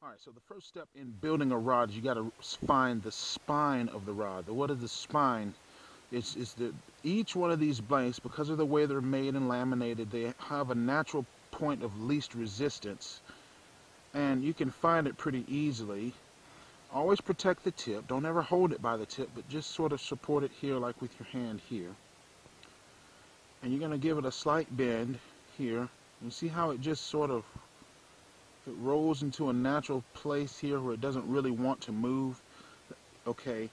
Alright, so the first step in building a rod is you got to find the spine of the rod. What is the spine? Is that each one of these blanks, because of the way they're made and laminated, they have a natural point of least resistance, and you can find it pretty easily. Always protect the tip. Don't ever hold it by the tip, but just sort of support it here like with your hand here. And you're going to give it a slight bend here. You see how it just sort of rolls into a natural place here where it doesn't really want to move. Okay,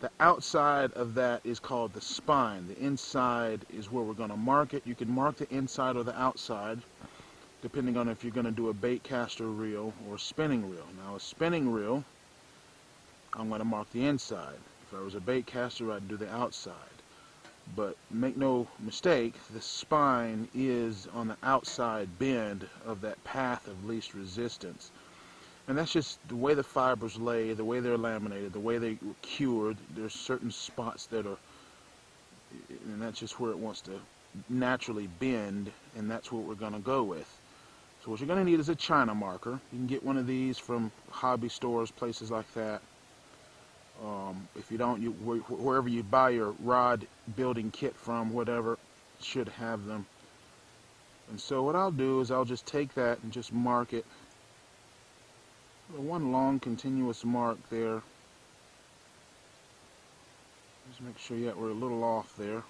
the outside of that is called the spine. The inside is where we're going to mark it. You can mark the inside or the outside depending on if you're going to do a bait caster reel or a spinning reel. Now a spinning reel, I'm going to mark the inside. If I was a bait caster, I'd do the outside. But make no mistake, the spine is on the outside bend of that path of least resistance. And that's just the way the fibers lay, the way they're laminated, the way they were cured. There's certain spots that are, and that's just where it wants to naturally bend, and that's what we're going to go with. So what you're going to need is a China marker. You can get one of these from hobby stores, places like that. If you don't, wherever you buy your rod building kit from, whatever, should have them. And so what I'll do is I'll just take that and just mark it. One long continuous mark there. Just make sure we're a little off there.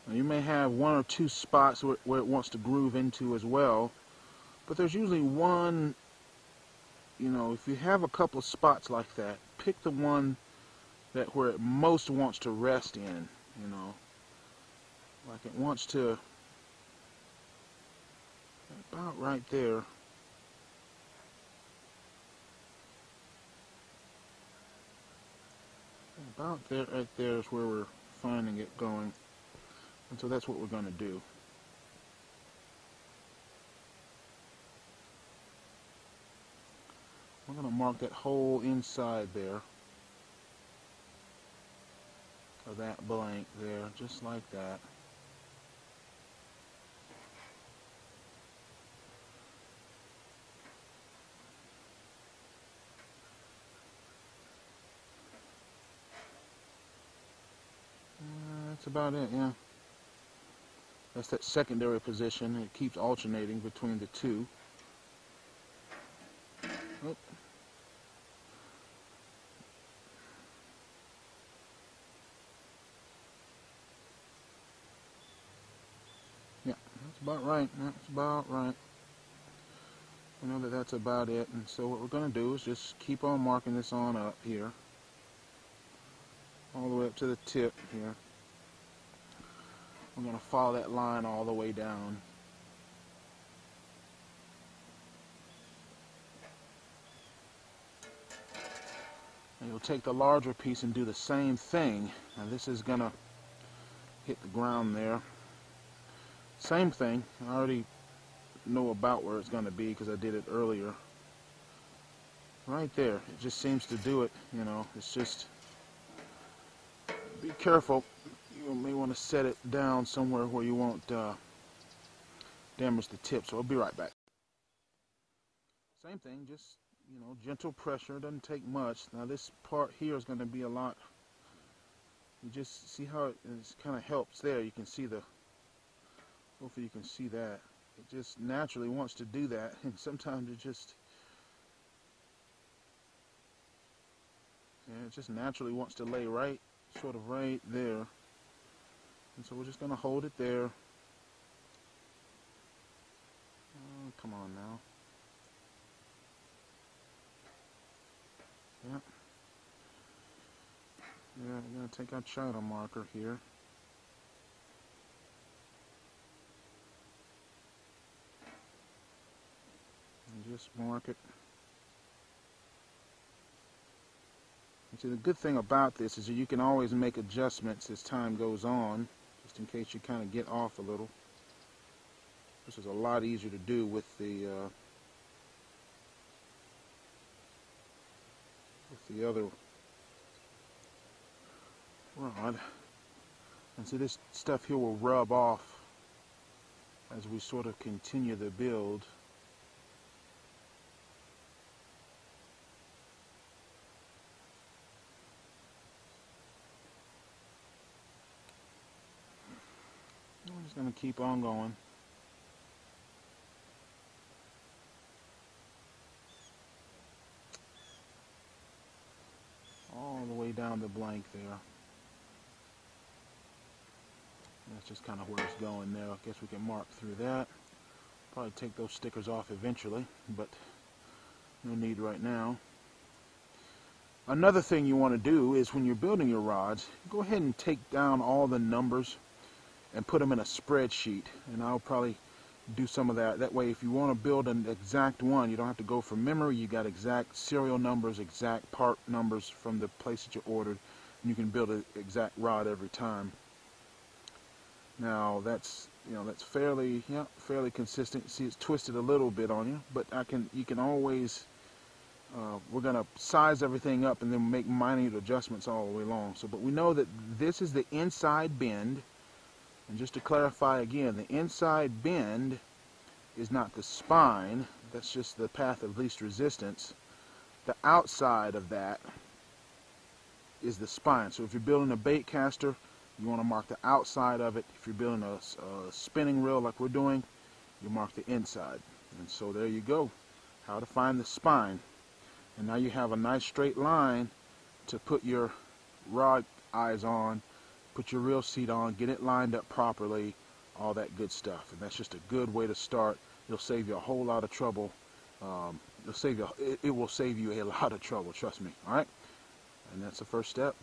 Now you may have one or two spots where it wants to groove into as well, but there's usually one. If you have a couple of spots like that, pick the one where it most wants to rest in, like it wants to, about right there. About there, right there is where we're finding it going. And so that's what we're going to do. We're going to mark that whole inside there of that blank there, just like that. That's about it, yeah. That's that secondary position. It keeps alternating between the two. Oh. Yeah, that's about right. That's about right. We know that that's about it. And so what we're going to do is just keep on marking this on up here. All the way up to the tip here. We're going to follow that line all the way down. And you'll take the larger piece and do the same thing. Now this is going to hit the ground there. Same thing. I already know about where it's going to be because I did it earlier. Right there. It just seems to do it. It's just, be careful. You may want to set it down somewhere where you won't damage the tip. So I'll be right back. Same thing, just gentle pressure. Doesn't take much. Now this part here is going to be a lot. You just see how it kind of helps there. You can see hopefully you can see that. It just naturally wants to do that, and sometimes it just naturally wants to lay right, sort of right there. And so we're just going to hold it there. Oh, come on now. Yeah. Yeah, we're going to take our China marker here. And just mark it. And see, the good thing about this is that you can always make adjustments as time goes on, just in case you kind of get off a little. This is a lot easier to do with the the other rod. And so this stuff here will rub off as we sort of continue the build. I'm just going to keep on going. All the way down the blank there. That's just kind of where it's going there. I guess we can mark through that. Probably take those stickers off eventually, but no need right now. Another thing you want to do is when you're building your rods, go ahead and take down all the numbers and put them in a spreadsheet. And I'll probably do some of that. That way if you want to build an exact one, you don't have to go from memory. You got exact serial numbers, exact part numbers from the place that you ordered, and you can build an exact rod every time. Now that's fairly consistent. See, it's twisted a little bit on you, but you can always we're gonna size everything up and then make minute adjustments all the way along. So, but we know that this is the inside bend, and just to clarify again, the inside bend is not the spine. That's just the path of least resistance. The outside of that is the spine. So if you're building a bait caster, you want to mark the outside of it. If you're building a spinning reel like we're doing, you mark the inside. And so there you go, how to find the spine. And now you have a nice straight line to put your rod eyes on, put your reel seat on, get it lined up properly, all that good stuff. And that's just a good way to start. It'll save you a whole lot of trouble. It will save you a lot of trouble, trust me. All right? And that's the first step.